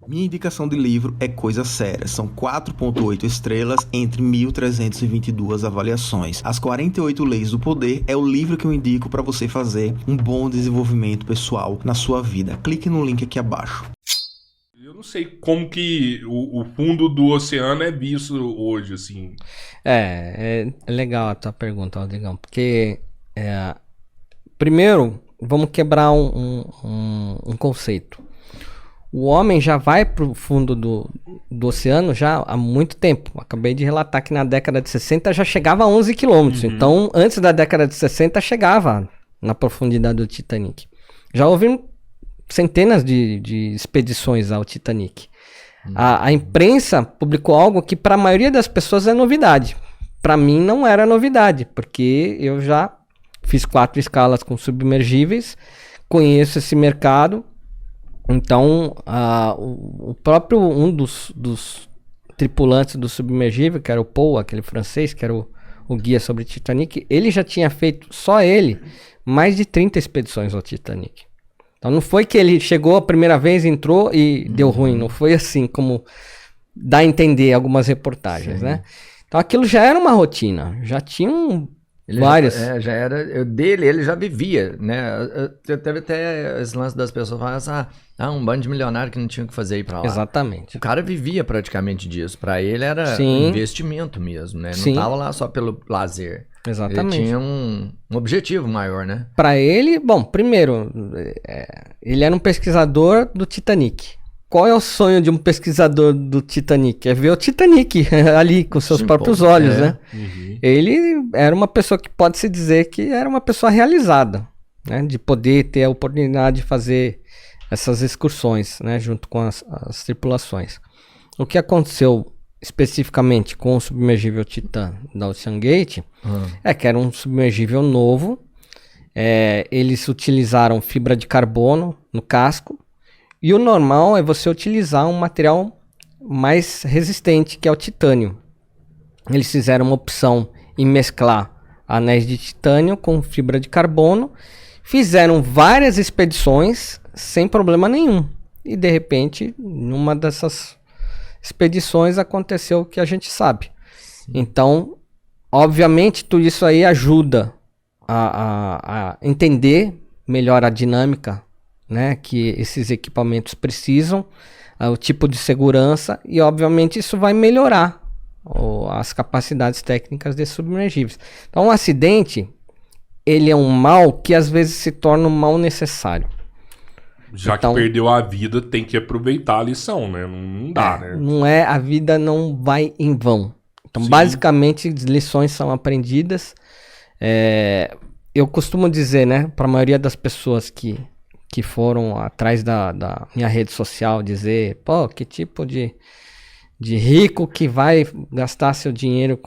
Minha indicação de livro é Coisa Séria. São 4,8 estrelas entre 1.322 avaliações. As 48 Leis do Poder é o livro que eu indico para você fazer um bom desenvolvimento pessoal na sua vida. Clique no link aqui abaixo. Eu não sei como que o fundo do oceano é visto hoje, assim. É legal a tua pergunta, Rodrigão, porque primeiro vamos quebrar um conceito. O homem já vai pro fundo do oceano já há muito tempo. Acabei de relatar que na década de 60 já chegava a 11 quilômetros. Então, antes da década de 60, chegava na profundidade do Titanic. Já houve centenas de expedições ao Titanic. A imprensa publicou algo que para a maioria das pessoas é novidade. Para mim não era novidade, porque eu já fiz 4 escalas com submergíveis, conheço esse mercado. Então, o próprio um dos tripulantes do submergível, que era o Paul, aquele francês, que era o guia sobre o Titanic, ele já tinha feito, só ele, mais de 30 expedições ao Titanic. Então não foi que ele chegou a primeira vez, entrou e deu ruim, não foi assim como dá a entender algumas reportagens, né? Então aquilo já era uma rotina, já tinham várias. Já era, ele já vivia, né? Teve até esse lance das pessoas falando um bando de milionário que não tinha o que fazer ir pra lá. Exatamente. O cara vivia praticamente disso, pra ele era um investimento mesmo, né? Não tava lá só pelo lazer. Exatamente. Ele tinha um objetivo maior, né? Para ele, bom, primeiro, ele era um pesquisador do Titanic. Qual é o sonho de um pesquisador do Titanic? É ver o Titanic ali com seus próprios olhos, né? Ele era uma pessoa que pode-se dizer que era uma pessoa realizada, né? De poder ter a oportunidade de fazer essas excursões, né? Junto com as tripulações. O que aconteceu especificamente com o submergível Titan da OceanGate é que era um submergível novo. Eles utilizaram fibra de carbono no casco. E o normal é você utilizar um material mais resistente, que é o titânio. Eles fizeram uma opção em mesclar anéis de titânio com fibra de carbono. Fizeram várias expedições sem problema nenhum. E de repente, numa dessas expedições aconteceu o que a gente sabe. Então, obviamente, tudo isso aí ajuda a entender melhor a dinâmica, né, que esses equipamentos precisam, o tipo de segurança, e obviamente isso vai melhorar as capacidades técnicas desses submergíveis. Então, um acidente, ele é um mal que às vezes se torna um mal necessário. Já então, que perdeu a vida, tem que aproveitar a lição, né? Não dá, né? Não é, a vida não vai em vão. Então, basicamente, lições são aprendidas. Eu costumo dizer, né, para a maioria das pessoas que foram atrás da minha rede social, dizer, pô, que tipo de rico que vai gastar seu dinheiro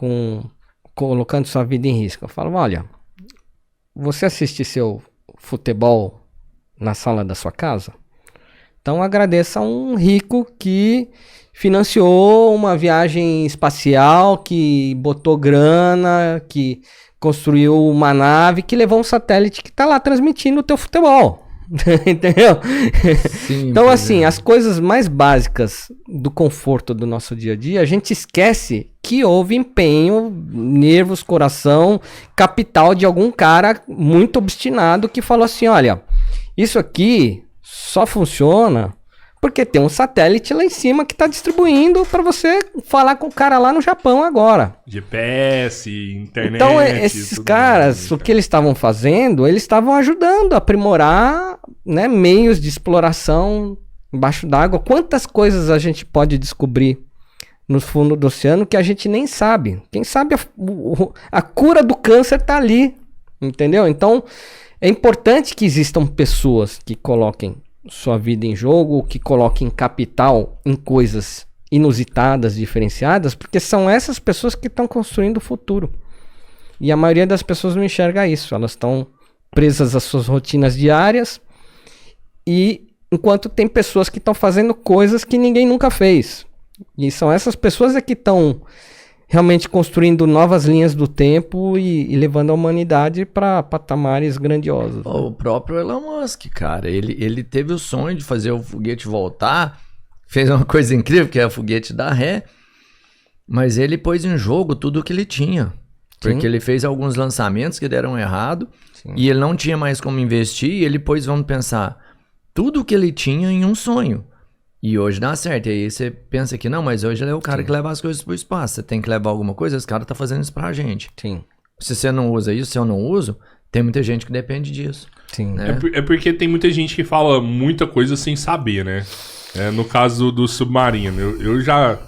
colocando sua vida em risco. Eu falo, olha, você assiste seu futebol na sala da sua casa? Então agradeça a um rico que financiou uma viagem espacial, que botou grana, que construiu uma nave, que levou um satélite que está lá transmitindo o teu futebol. Entendeu? Sim, então assim, as coisas mais básicas do conforto do nosso dia a dia, a gente esquece que houve empenho, nervos, coração, capital de algum cara muito obstinado que falou assim, olha, isso aqui só funciona porque tem um satélite lá em cima que está distribuindo para você falar com o cara lá no Japão agora. GPS, internet. Então, esses caras, o que eles estavam fazendo, eles estavam ajudando a aprimorar, né, meios de exploração embaixo d'água. Quantas coisas a gente pode descobrir no fundo do oceano que a gente nem sabe. Quem sabe a cura do câncer está ali, entendeu? Então, é importante que existam pessoas que coloquem sua vida em jogo, que coloquem capital em coisas inusitadas, diferenciadas, porque são essas pessoas que estão construindo o futuro. E a maioria das pessoas não enxerga isso. Elas estão presas às suas rotinas diárias, e enquanto tem pessoas que estão fazendo coisas que ninguém nunca fez. E são essas pessoas que estão realmente construindo novas linhas do tempo e levando a humanidade para patamares grandiosos. O próprio Elon Musk, cara, ele teve o sonho de fazer o foguete voltar fez uma coisa incrível, que é o foguete da ré, mas ele pôs em jogo tudo o que ele tinha. Porque ele fez alguns lançamentos que deram errado, e ele não tinha mais como investir, e ele pôs, vamos pensar, tudo o que ele tinha em um sonho. E hoje dá certo. E aí você pensa que não, mas hoje ele é o cara que leva as coisas pro espaço. Você tem que levar alguma coisa, esse cara tá fazendo isso pra gente. Sim. Se você não usa isso, se eu não uso, tem muita gente que depende disso. Sim. Né? É porque tem muita gente que fala muita coisa sem saber, né? No caso do submarino, eu já...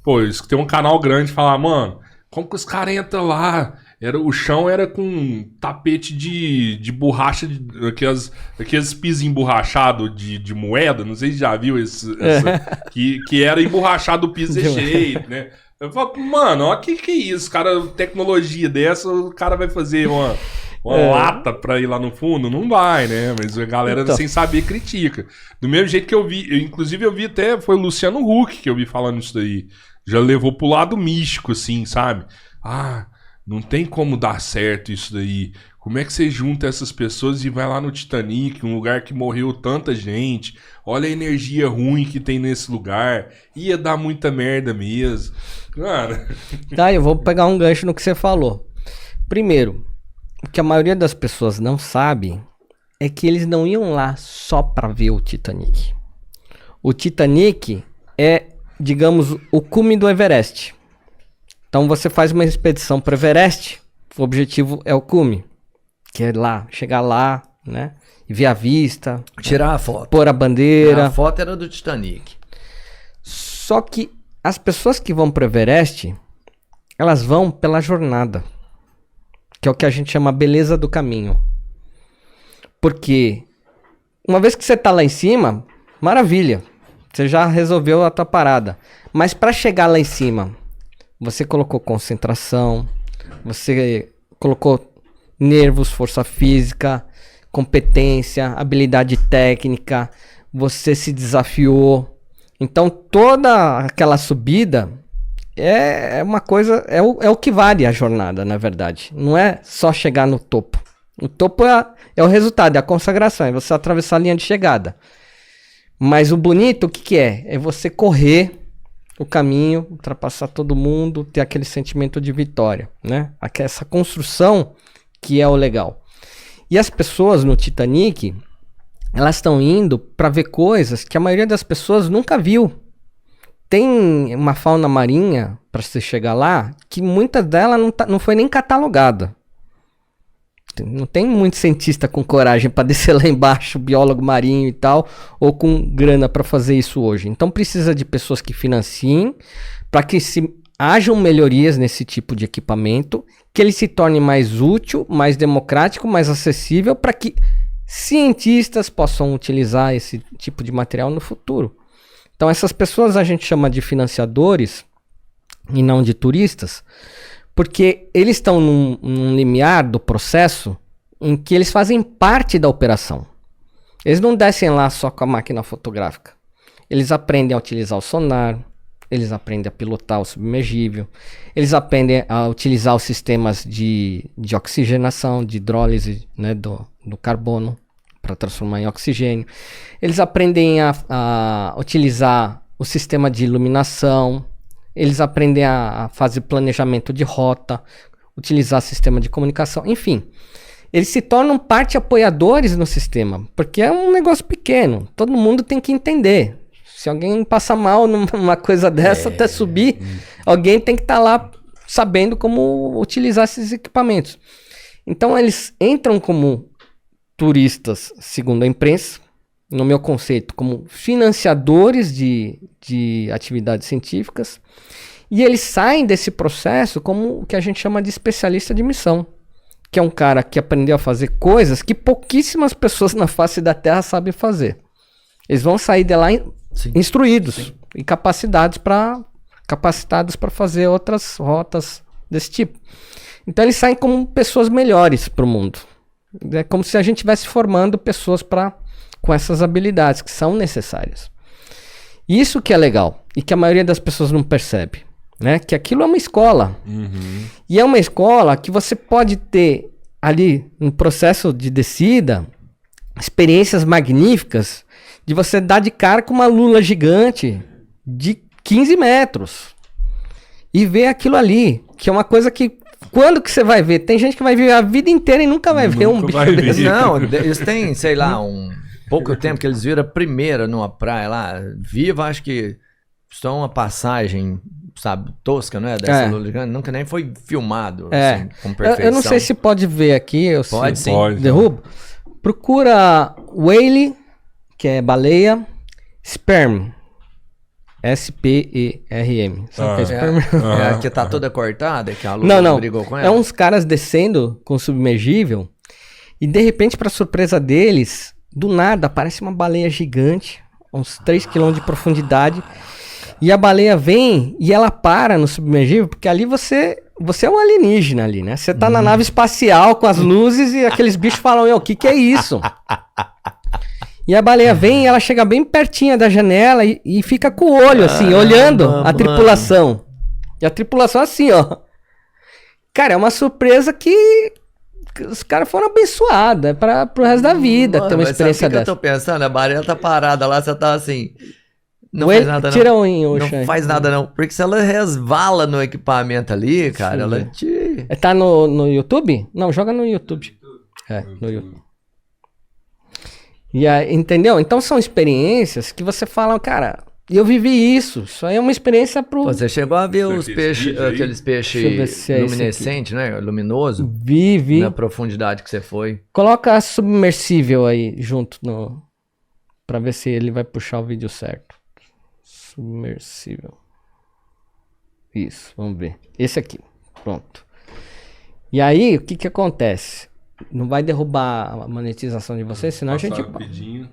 Pô, eu escutei um canal grande falar, mano, como que os caras entram lá? O chão era com tapete de borracha, aqueles pisos emborrachados de moeda, não sei se já viu que era emborrachado o piso cheio, né? Eu falo, mano, ó, que é isso? Cara, tecnologia dessa, o cara vai fazer uma lata pra ir lá no fundo? Não vai, né? Mas a galera sem saber critica. Do mesmo jeito que eu vi, inclusive eu vi até, foi o Luciano Huck que eu vi falando isso daí. Já levou pro lado místico, assim, sabe? Ah, não tem como dar certo isso daí. Como é que você junta essas pessoas e vai lá no Titanic, um lugar que morreu tanta gente? Olha a energia ruim que tem nesse lugar. Ia dar muita merda mesmo. Cara... Tá, eu vou pegar um gancho no que você falou. Primeiro, o que a maioria das pessoas não sabe é que eles não iam lá só pra ver o Titanic. O Titanic é, digamos, o cume do Everest. Então você faz uma expedição para o Everest, o objetivo é o cume, que é lá, chegar lá, né, e ver a vista, tirar a foto, pôr a bandeira. A foto era do Titanic. Só que as pessoas que vão para o Everest, elas vão pela jornada, que é o que a gente chama beleza do caminho. Porque uma vez que você tá lá em cima, maravilha, você já resolveu a tua parada. Mas para chegar lá em cima, você colocou concentração, você colocou nervos, força física, competência, habilidade técnica, você se desafiou. Então toda aquela subida é uma coisa, é o que vale a jornada, na verdade. Não é só chegar no topo. O topo é o resultado, é a consagração, é você atravessar a linha de chegada. Mas o bonito, o que é? É você correr o caminho, ultrapassar todo mundo, ter aquele sentimento de vitória, né? Essa construção que é o legal. E as pessoas no Titanic, elas estão indo para ver coisas que a maioria das pessoas nunca viu. Tem uma fauna marinha, para você chegar lá, que muitas delas não foi nem catalogada. Não tem muito cientista com coragem para descer lá embaixo, biólogo marinho e tal, ou com grana para fazer isso hoje. Então precisa de pessoas que financiem para que hajam melhorias nesse tipo de equipamento, que ele se torne mais útil, mais democrático, mais acessível, para que cientistas possam utilizar esse tipo de material no futuro. Então essas pessoas a gente chama de financiadores e não de turistas, porque eles estão num limiar do processo em que eles fazem parte da operação. Eles não descem lá só com a máquina fotográfica. Eles aprendem a utilizar o sonar, eles aprendem a pilotar o submergível, eles aprendem a utilizar os sistemas de oxigenação, de hidrólise, né, do carbono, para transformar em oxigênio. Eles aprendem a utilizar o sistema de iluminação. Eles aprendem a fazer planejamento de rota, utilizar sistema de comunicação, enfim. Eles se tornam parte apoiadores no sistema, porque é um negócio pequeno, todo mundo tem que entender. Se alguém passa mal numa coisa dessa, até subir, alguém tem que estar lá sabendo como utilizar esses equipamentos. Então eles entram como turistas, segundo a imprensa, no meu conceito, como financiadores de atividades científicas, e eles saem desse processo como o que a gente chama de especialista de missão, que é um cara que aprendeu a fazer coisas que pouquíssimas pessoas na face da Terra sabem fazer. Eles vão sair de lá instruídos e capacitados para fazer outras rotas desse tipo. Então eles saem como pessoas melhores para o mundo. É como se a gente estivesse formando pessoas com essas habilidades que são necessárias. Isso que é legal e que a maioria das pessoas não percebe, né? Que aquilo é uma escola. Uhum. E é uma escola que você pode ter ali no processo de descida experiências magníficas de você dar de cara com uma lula gigante de 15 metros e ver aquilo ali, que é uma coisa que quando que você vai ver? Tem gente que vai ver a vida inteira e nunca vai ver um bicho desse. Não, eles têm, sei lá, pouco tempo que eles viram a primeira numa praia lá, viva, acho que só uma passagem, sabe, tosca, não é? Dessa lula gigante, nunca nem foi filmado, assim, com perfeição. Eu não sei se pode ver aqui, pode sim. Derrubo. Procura whale, que é baleia, sperm. S-P-E-R-M. Sabe que é sperm? É a que tá toda cortada, que a lula brigou com ela? É uns caras descendo com submergível e de repente, pra surpresa deles, do nada aparece uma baleia gigante, uns 3 km de profundidade, e a baleia vem e ela para no submergível, porque ali você é um alienígena ali, né? Você tá na nave espacial com as luzes e aqueles bichos falam, o que é isso? E a baleia vem e ela chega bem pertinho da janela e fica com o olho, assim, olhando a tripulação. E a tripulação assim, ó. Cara, é uma surpresa que os caras foram abençoados. É pro resto da vida ter uma experiência dessa. Eu tô pensando, a baleia tá parada lá, você tá assim... Não faz nada não. Não faz nada não. Porque se ela resvala no equipamento ali, cara, ela te... Tá no YouTube? Não, joga no YouTube. No YouTube. E aí, entendeu? Então são experiências que você fala, cara, eu vivi isso. Isso aí é uma experiência pro... Você chegou a ver os peixes, aqueles peixes luminescentes, né? Luminoso? Vi. Na profundidade que você foi. Coloca a submersível aí junto pra ver se ele vai puxar o vídeo certo. Submersível. Isso, vamos ver. Esse aqui, pronto. E aí, o que acontece? Não vai derrubar a monetização de vocês, senão a gente... Rapidinho.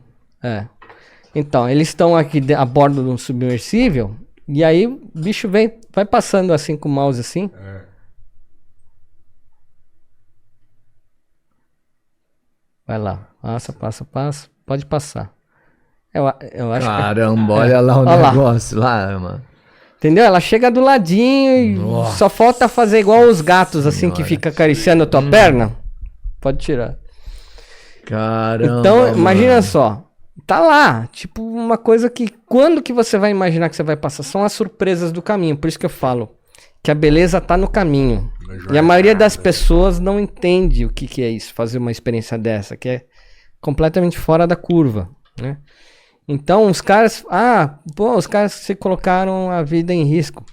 Então, eles estão aqui a bordo de um submersível, e aí o bicho vai passando assim com o mouse assim. Vai lá, passa, pode passar. Eu acho Caramba, olha lá o negócio lá, mano. Entendeu? Ela chega do ladinho e só falta fazer igual os gatos, assim, que fica acariciando a tua perna. Pode tirar. Caramba. Então, imagina só. Tá lá. Tipo, uma coisa que... Quando que você vai imaginar que você vai passar? São as surpresas do caminho. Por isso que eu falo que a beleza tá no caminho. E a maioria das pessoas não entende o que é isso. Fazer uma experiência dessa. Que é completamente fora da curva, né? Então, os caras... os caras se colocaram a vida em risco.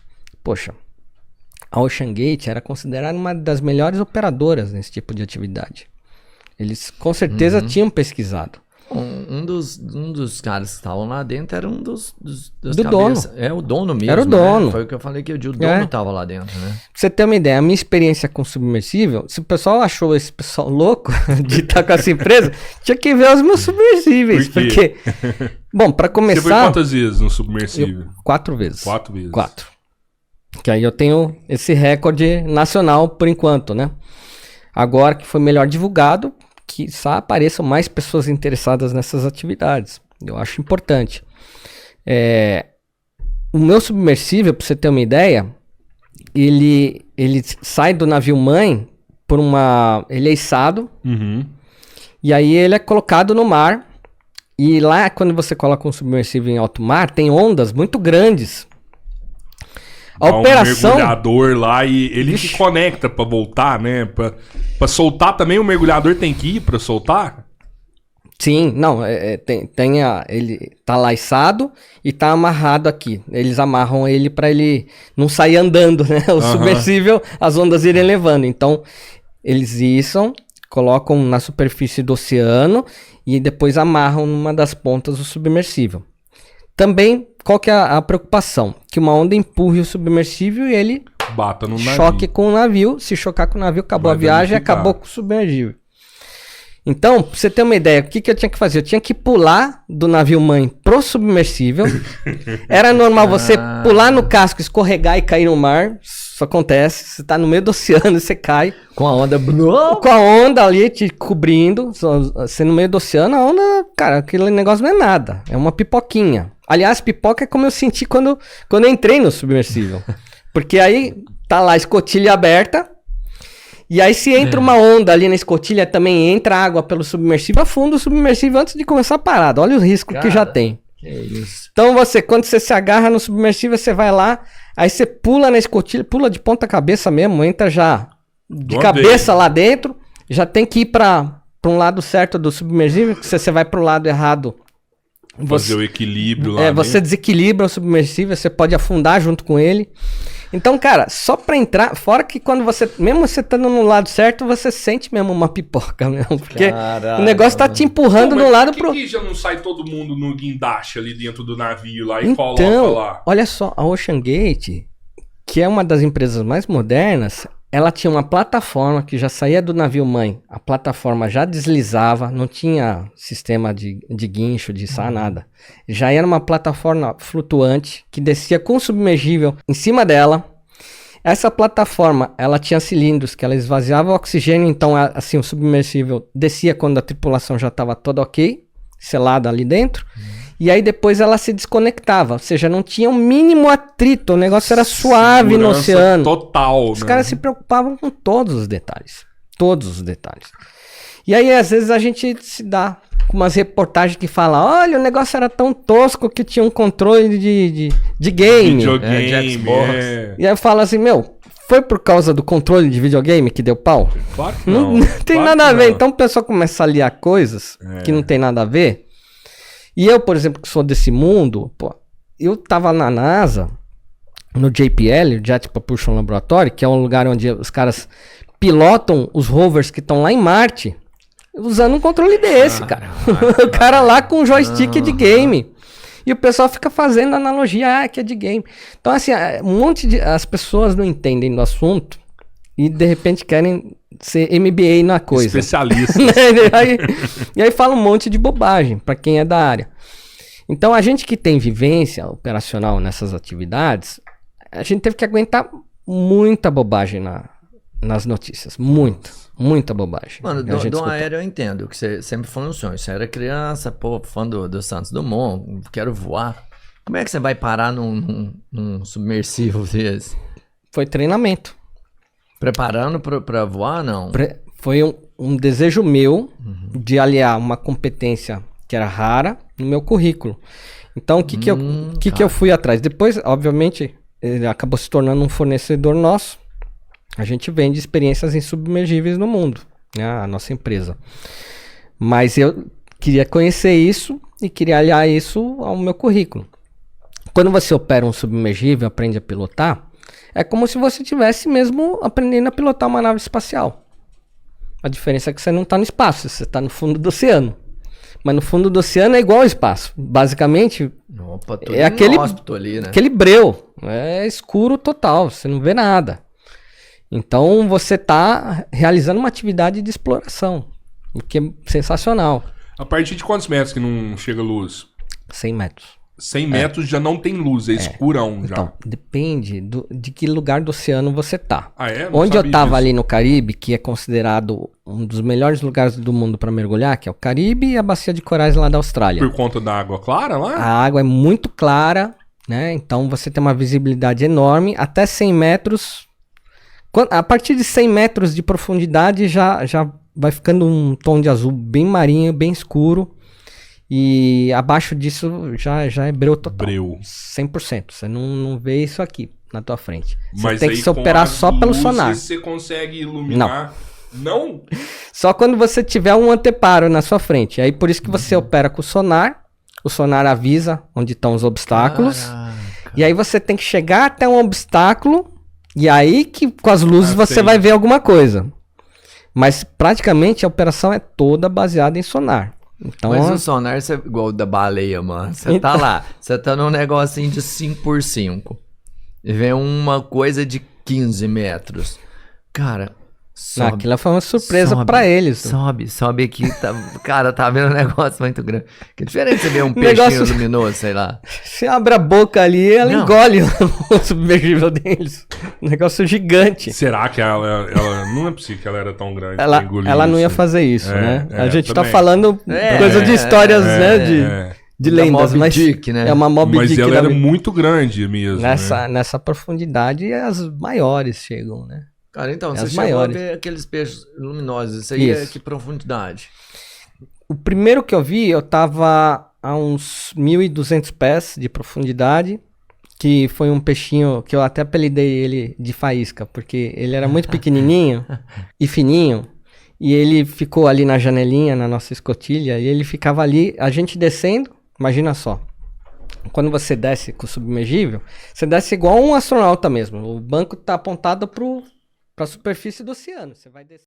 Poxa. A OceanGate era considerada uma das melhores operadoras nesse tipo de atividade. Eles com certeza tinham pesquisado. Um dos caras que estavam lá dentro era um dos do dono. É o dono mesmo. Era o dono. Né? Foi o que eu falei que o dono estava lá dentro, né? Pra você ter uma ideia, a minha experiência com submersível, se o pessoal achou esse pessoal louco de estar com essa empresa, tinha que ver os meus submersíveis. Por quê? Porque, bom, pra começar... Você foi quantas vezes no submersível? 4 vezes. 4 vezes. 4. Que aí eu tenho esse recorde nacional por enquanto, né? Agora que foi melhor divulgado, que apareçam mais pessoas interessadas nessas atividades. Eu acho importante. O meu submersível, para você ter uma ideia, ele sai do navio mãe por ele é içado, e aí ele é colocado no mar, e lá quando você coloca um submersível em alto mar, tem ondas muito grandes. A operação... um mergulhador lá e ele se conecta pra voltar, né? Pra soltar também, o mergulhador tem que ir pra soltar? Sim, não, ele tá lá içado e tá amarrado aqui. Eles amarram ele pra ele não sair andando, né? O submersível, as ondas irem levando. Então, eles içam, colocam na superfície do oceano e depois amarram numa das pontas do submersível. Também, qual que é a preocupação? Que uma onda empurre o submersível e ele bata no navio. Choque com o navio. Se chocar com o navio, acabou a viagem e acabou com o submersível. Então, pra você ter uma ideia, o que eu tinha que fazer? Eu tinha que pular do navio mãe pro submersível. Era normal você pular no casco, escorregar e cair no mar. Isso acontece. Você tá no meio do oceano e você cai. Com a onda... Com a onda ali te cobrindo. Você no meio do oceano, a onda... Cara, aquele negócio não é nada. É uma pipoquinha. Aliás, pipoca é como eu senti quando eu entrei no submersível. Porque aí tá lá a escotilha aberta E aí se entra uma onda ali na escotilha, também entra água pelo submersível, afunda o submersível antes de começar a parada. Olha o risco que já tem. Que isso. Então quando você se agarra no submersível, você vai lá, aí você pula na escotilha, pula de ponta cabeça mesmo, entra já de cabeça lá dentro, já tem que ir para um lado certo do submersível, que se você vai pro lado errado... Fazer o equilíbrio lá. Você desequilibra o submersível, você pode afundar junto com ele. Então, cara, só pra entrar, fora que quando mesmo você estando no lado certo, você sente mesmo uma pipoca mesmo, porque o negócio tá te empurrando de um lado pro... Por que já não sai todo mundo no guindaste ali dentro do navio lá e então, coloca lá? Olha só, a Ocean Gate, que é uma das empresas mais modernas, ela tinha uma plataforma que já saía do navio mãe, a plataforma já deslizava, não tinha sistema de guincho, de nada. Já era uma plataforma flutuante que descia com o submergível em cima dela. Essa plataforma, ela tinha cilindros que ela esvaziava o oxigênio, então assim o submersível descia quando a tripulação já estava toda ok, selada ali dentro. E aí depois ela se desconectava, ou seja, não tinha o mínimo atrito, o negócio era suave no oceano. Total. Os caras se preocupavam com todos os detalhes. Todos os detalhes. E aí, às vezes, a gente se dá com umas reportagens que falam, olha, o negócio era tão tosco que tinha um controle de game. Videogame, E aí eu falo assim, foi por causa do controle de videogame que deu pau? Claro que não. Não tem nada a ver. Então o pessoal começa a aliar coisas que não tem nada a ver. E eu, por exemplo, que sou desse mundo, eu tava na NASA, no JPL, o Jet Propulsion Laboratory, que é um lugar onde os caras pilotam os rovers que estão lá em Marte, usando um controle desse, cara. O cara lá com um joystick de game. E o pessoal fica fazendo analogia, que é de game. Então, assim, as pessoas não entendem do assunto e, de repente, querem ser MBA na coisa. Especialista. E aí fala um monte de bobagem para quem é da área. Então a gente que tem vivência operacional nessas atividades, a gente teve que aguentar muita bobagem nas notícias. Muita bobagem. Mano, do aéreo eu entendo que você sempre foi um sonho. Você era criança, fã do Santos Dumont, quero voar. Como é que você vai parar num submersível desse? Foi treinamento. Preparando pra voar, não? Foi um desejo meu de aliar uma competência que era rara no meu currículo. Então, o que eu fui atrás? Depois, obviamente, ele acabou se tornando um fornecedor nosso. A gente vende experiências em submergíveis no mundo, né? A nossa empresa. Mas eu queria conhecer isso e queria aliar isso ao meu currículo. Quando você opera um submergível, aprende a pilotar, é como se você estivesse mesmo aprendendo a pilotar uma nave espacial. A diferença é que você não está no espaço, você está no fundo do oceano. Mas no fundo do oceano é igual ao espaço. Basicamente, é aquele breu. É escuro total, você não vê nada. Então você está realizando uma atividade de exploração, o que é sensacional. A partir de quantos metros que não chega luz? 100 metros. 100 metros já não tem luz, é escurão já. Então, depende de que lugar do oceano você tá. Onde eu tava ali no Caribe, que é considerado um dos melhores lugares do mundo para mergulhar, que é o Caribe e a Bacia de Corais lá da Austrália. Por conta da água clara lá? A água é muito clara, né? Então você tem uma visibilidade enorme, até 100 metros. A partir de 100 metros de profundidade já vai ficando um tom de azul bem marinho, bem escuro. E abaixo disso já é breu total. 100%. Você não vê isso aqui na tua frente. Você tem que se operar só pelo sonar. Você consegue iluminar? Não? Só quando você tiver um anteparo na sua frente. Aí por isso que você opera com o sonar. O sonar avisa onde estão os obstáculos. Caraca. E aí você tem que chegar até um obstáculo. E aí que com as luzes você vai ver alguma coisa. Mas praticamente a operação é toda baseada em sonar. Então, mas o sonar é igual o da baleia, mano. Você tá lá, você tá num negocinho de 5x5 e vem uma coisa de 15 metros. Cara, sobe. Aquilo foi uma surpresa pra eles. Sobe aqui. Cara, tá vendo um negócio muito grande. Que diferente você ver um peixinho luminoso, sei lá. Você abre a boca ali, ela engole o submergível deles. Um negócio gigante. Será que ela não é possível que ela era tão grande? Ela não ia fazer isso, né? A gente tá falando coisa de histórias, né? De lendas, mas Dick, né? É uma Moby Dick. Mas ela era vida. muito grande mesmo. Nessa profundidade, as maiores chegam, né? Cara, então, As você chegou maiores. a ver aqueles peixes luminosos. Isso aí é Isso. que profundidade? O primeiro que eu vi, eu tava a uns 1.200 pés de profundidade, que foi um peixinho que eu até apelidei ele de faísca, porque ele era muito pequenininho e fininho, e ele ficou ali na janelinha, na nossa escotilha, e ele ficava ali, a gente descendo, imagina só, quando você desce com o submergível, você desce igual um astronauta mesmo, o banco tá apontado pra superfície do oceano, você vai descer.